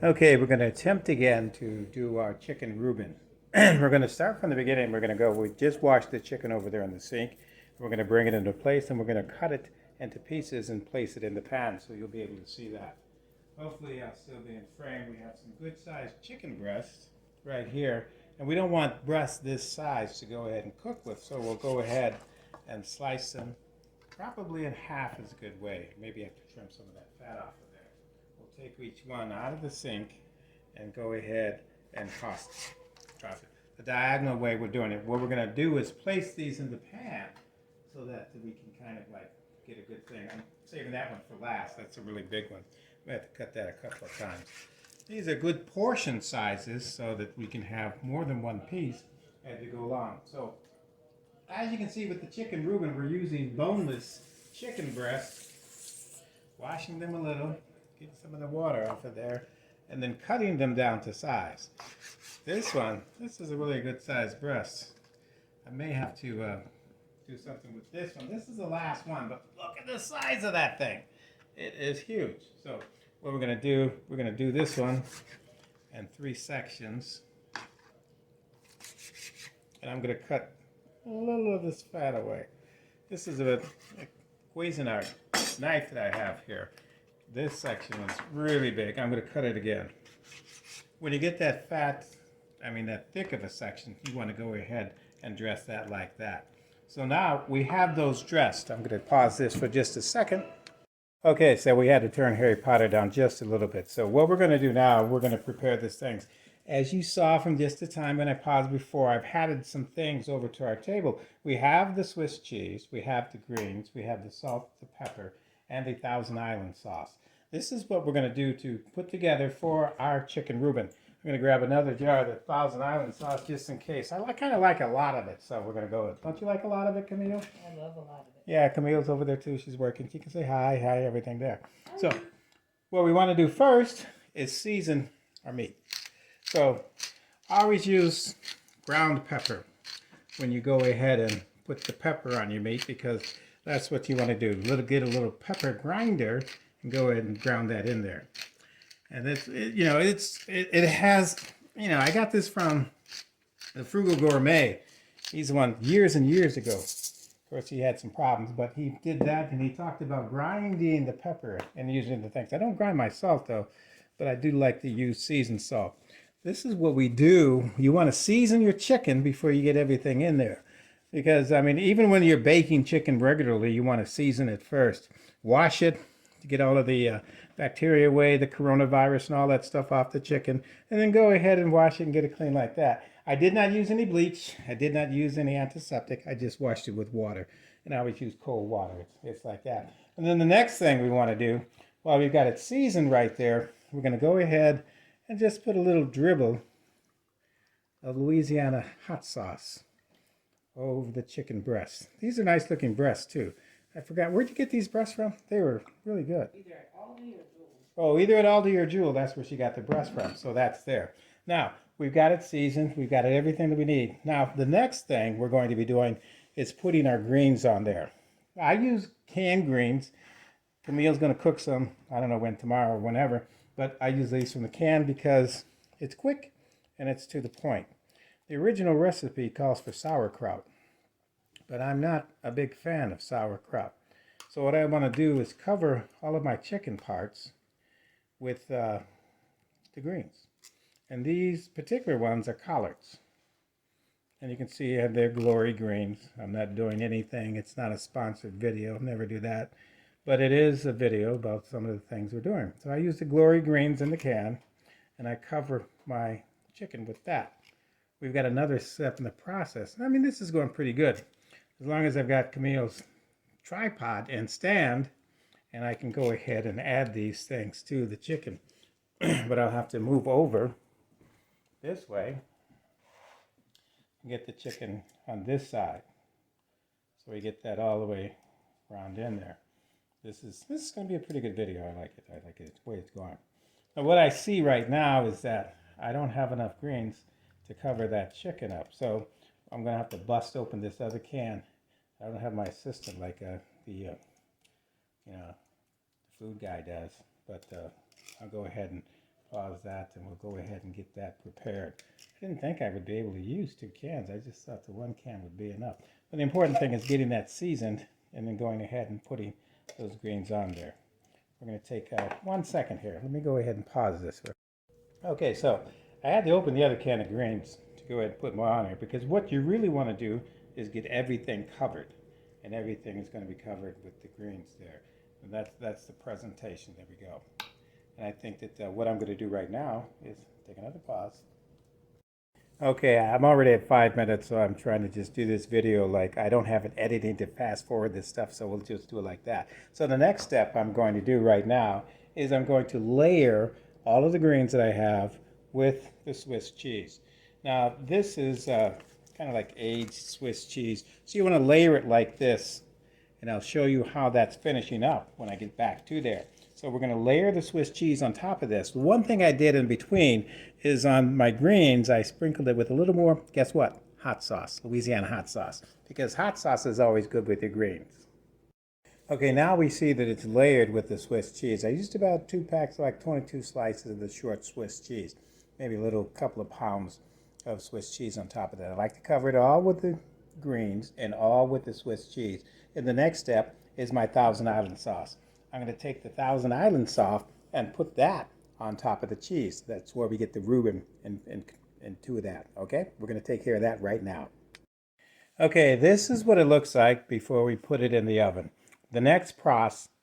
Okay, we're going to attempt again to do our chicken Reuben. We're going to start from the beginning. We just washed the chicken over there in the sink. We're going to bring it into place and we're going to cut it into pieces and place it in the pan so you'll be able to see that. Hopefully I'll still be in frame. We have some good sized chicken breasts right here. And we don't want breasts this size to go ahead and cook with, so we'll go ahead and slice them. Probably in half is a good way. Maybe I have to trim some of that fat off of there. We'll take each one out of the sink and go ahead and toss it. The diagonal way we're doing it. What we're going to do is place these in the pan so that we can kind of like get a good thing. I'm saving that one for last. That's a really big one. We have to cut that a couple of times. These are good portion sizes so that we can have more than one piece as we go along. So as you can see with the chicken Reuben, we're using boneless chicken breasts, washing them a little, getting some of the water off of there, and then cutting them down to size. This is a really good sized breast. I may have to do something with this one. This is the last one, but look at the size of that thing. It is huge. So what we're going to do this one in 3 sections. And I'm going to cut a little of this fat away. This is a Cuisinart knife that I have here. This section is really big. I'm going to cut it again. When you get that fat, that thick of a section, you want to go ahead and dress that like that. So now we have those dressed. I'm going to pause this for just a second. Okay, so we had to turn Harry Potter down just a little bit. So what we're going to do now, we're going to prepare these things. As you saw from just the time when I paused before, I've added some things over to our table. We have the Swiss cheese, we have the greens, we have the salt, the pepper, and the Thousand Island sauce. This is what we're going to do to put together for our chicken Reuben. I'm going to grab another jar of the Thousand Island sauce just in case. I kind of like a lot of it, so we're going to go with. Don't you like a lot of it, Camille? I love a lot of it. Yeah, Camille's over there too. She's working. She can say hi, everything there. So what we want to do first is season our meat. So I always use ground pepper when you go ahead and put the pepper on your meat because that's what you want to do. Get a little pepper grinder and go ahead and ground that in there. And it has, I got this from the Frugal Gourmet. He's the one years and years ago. Of course, he had some problems, but he did that, and he talked about grinding the pepper and using the things. I don't grind my salt, though, but I do like to use seasoned salt. This is what we do. You want to season your chicken before you get everything in there. Because, even when you're baking chicken regularly, you want to season it first. Wash it to get all of the bacteria away, the coronavirus and all that stuff off the chicken, and then go ahead and wash it and get it clean like that. I did not use any bleach. I did not use any antiseptic. I just washed it with water, and I always use cold water. It's like that. And then the next thing we want to do, while we've got it seasoned right there, we're going to go ahead and just put a little dribble of Louisiana hot sauce over the chicken breasts. These are nice looking breasts too. I forgot, where'd you get these breasts from? They were really good. Either at Aldi or Jewel. Oh, either at Aldi or Jewel. That's where she got the breast from. So that's there. Now, we've got it seasoned. We've got everything that we need. Now, the next thing we're going to be doing is putting our greens on there. I use canned greens. Camille's going to cook some, I don't know when, tomorrow or whenever, but I use these from the can because it's quick and it's to the point. The original recipe calls for sauerkraut, but I'm not a big fan of sauerkraut. So what I want to do is cover all of my chicken parts with the greens. And these particular ones are collards. And you can see they're glory greens. I'm not doing anything. It's not a sponsored video. Never do that. But it is a video about some of the things we're doing. So I use the glory greens in the can, and I cover my chicken with that. We've got another step in the process. This is going pretty good. As long as I've got Camille's tripod and stand, and I can go ahead and add these things to the chicken. But I'll have to move over this way and get the chicken on this side. So we get that all the way around in there. This is going to be a pretty good video. I like it. I like it the way it's going. Now what I see right now is that I don't have enough greens to cover that chicken up. So I'm going to have to bust open this other can. I don't have my assistant like the food guy does, but I'll go ahead and Pause that, and we'll go ahead and get that prepared. I didn't think I would be able to use 2 cans. I just thought the 1 can would be enough. But the important thing is getting that seasoned and then going ahead and putting those greens on there. We're going to take 1 second here. Let me go ahead and pause this. Okay, so I had to open the other can of greens to go ahead and put more on here, because what you really want to do is get everything covered, and everything is going to be covered with the greens there. And that's the presentation. There we go. And I think that what I'm going to do right now is take another pause. Okay, I'm already at 5 minutes, so I'm trying to just do this video like I don't have an editing to fast forward this stuff, so we'll just do it like that. So the next step I'm going to do right now is I'm going to layer all of the greens that I have with the Swiss cheese. Now this is kind of like aged Swiss cheese, so you want to layer it like this, and I'll show you how that's finishing up when I get back to there. So we're going to layer the Swiss cheese on top of this. One thing I did in between is on my greens, I sprinkled it with a little more, guess what? Hot sauce, Louisiana hot sauce, because hot sauce is always good with your greens. Okay, now we see that it's layered with the Swiss cheese. I used about 2 packs, like 22 slices of the short Swiss cheese, maybe a little couple of pounds of Swiss cheese on top of that. I like to cover it all with the greens and all with the Swiss cheese. And the next step is my Thousand Island sauce. I'm going to take the Thousand Island sauce and put that on top of the cheese. That's where we get the Ruben and 2 of that, okay? We're going to take care of that right now. Okay, this is what it looks like before we put it in the oven. The next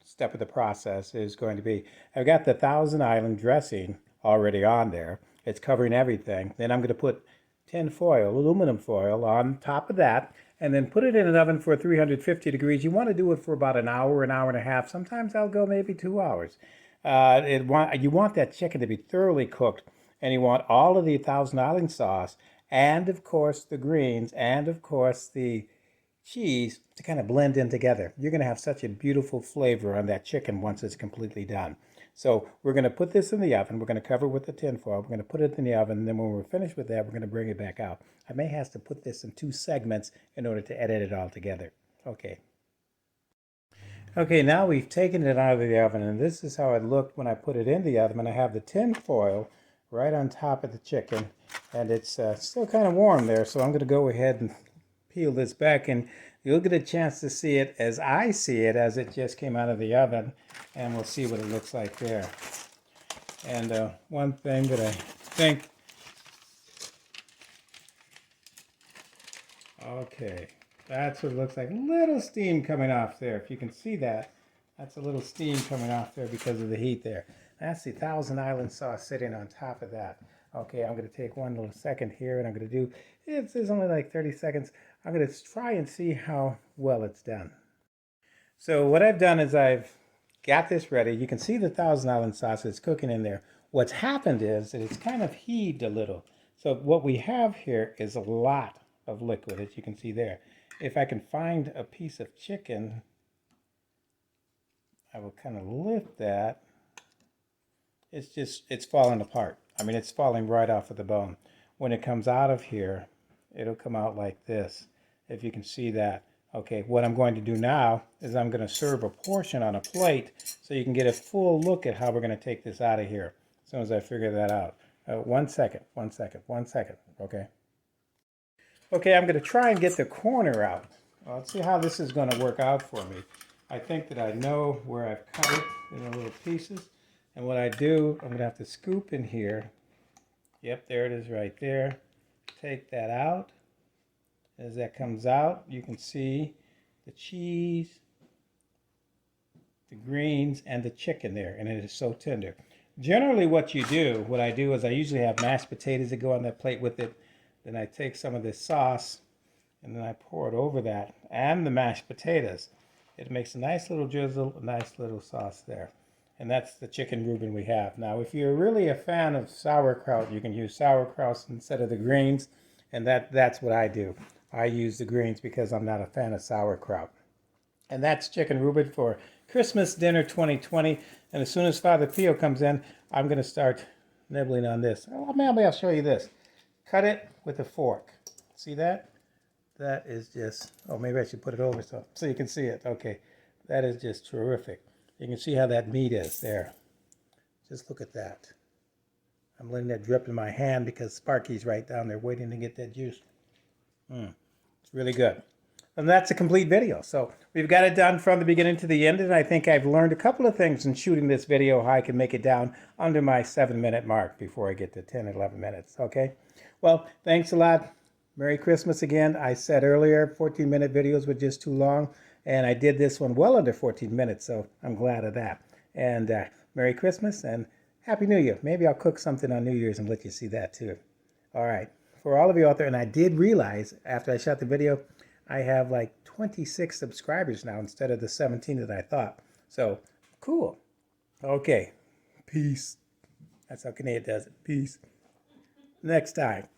step of the process is going to be, I've got the Thousand Island dressing already on there. It's covering everything. Then I'm going to put tin foil, aluminum foil on top of that, and then put it in an oven for 350 degrees. You want to do it for about an hour and a half. Sometimes I'll go maybe 2 hours. You want that chicken to be thoroughly cooked, and you want all of the Thousand Island sauce, and of course the greens, and of course the cheese to kind of blend in together. You're going to have such a beautiful flavor on that chicken once it's completely done. So we're going to put this in the oven. We're going to cover it with the tin foil. We're going to put it in the oven. And then when we're finished with that, we're going to bring it back out. I may have to put this in 2 segments in order to edit it all together. Okay. Okay, now we've taken it out of the oven, and this is how it looked when I put it in the oven. And I have the tin foil right on top of the chicken, and it's still kind of warm there, so I'm going to go ahead and peel this back, and you'll get a chance to see it as I see it as it just came out of the oven, and we'll see what it looks like there. And one thing that I think, okay, that's what it looks like. A little steam coming off there. If you can see that, that's a little steam coming off there because of the heat there. That's the Thousand Island sauce sitting on top of that. Okay, I'm going to take one little second here, and I'm going to do, it's only like 30 seconds. I'm going to try and see how well it's done. So what I've done is I've got this ready. You can see the Thousand Island sauce is cooking in there. What's happened is that it's kind of heaved a little. So what we have here is a lot of liquid, as you can see there. If I can find a piece of chicken, I will kind of lift that. It's falling apart. I mean, it's falling right off of the bone. When it comes out of here, it'll come out like this, if you can see that. Okay, what I'm going to do now is I'm going to serve a portion on a plate so you can get a full look at how we're going to take this out of here as soon as I figure that out. 1 second, okay? Okay, I'm going to try and get the corner out. Let's see how this is going to work out for me. I think that I know where I've cut it in little pieces. And what I do, I'm going to have to scoop in here. Yep, there it is right there. Take that out. As that comes out, you can see the cheese, the greens, and the chicken there, and it is so tender. Generally what I do is I usually have mashed potatoes that go on that plate with it. Then I take some of this sauce, and then I pour it over that and the mashed potatoes. It makes a nice little drizzle, a nice little sauce there. And that's the chicken Reuben we have. Now, if you're really a fan of sauerkraut, you can use sauerkraut instead of the greens, and that's what I do. I use the greens because I'm not a fan of sauerkraut. And that's chicken Reuben for Christmas dinner 2020. And as soon as Father Pio comes in, I'm going to start nibbling on this. Oh, maybe I'll show you this. Cut it with a fork. See that? That is just, oh, maybe I should put it over so you can see it. Okay, that is just terrific. You can see how that meat is there. Just look at that. I'm letting that drip in my hand because Sparky's right down there waiting to get that juice. It's really good. And that's a complete video. So we've got it done from the beginning to the end, and I think I've learned a couple of things in shooting this video, how I can make it down under my 7-minute mark before I get to 10, 11 minutes, okay? Well, thanks a lot. Merry Christmas again. I said earlier 14-minute videos were just too long, and I did this one well under 14 minutes, so I'm glad of that. And Merry Christmas and Happy New Year. Maybe I'll cook something on New Year's and let you see that too. All right. For all of you out there, and I did realize after I shot the video, I have like 26 subscribers now instead of the 17 that I thought. So, cool. Okay. Peace. That's how Canadian does it. Peace. Next time.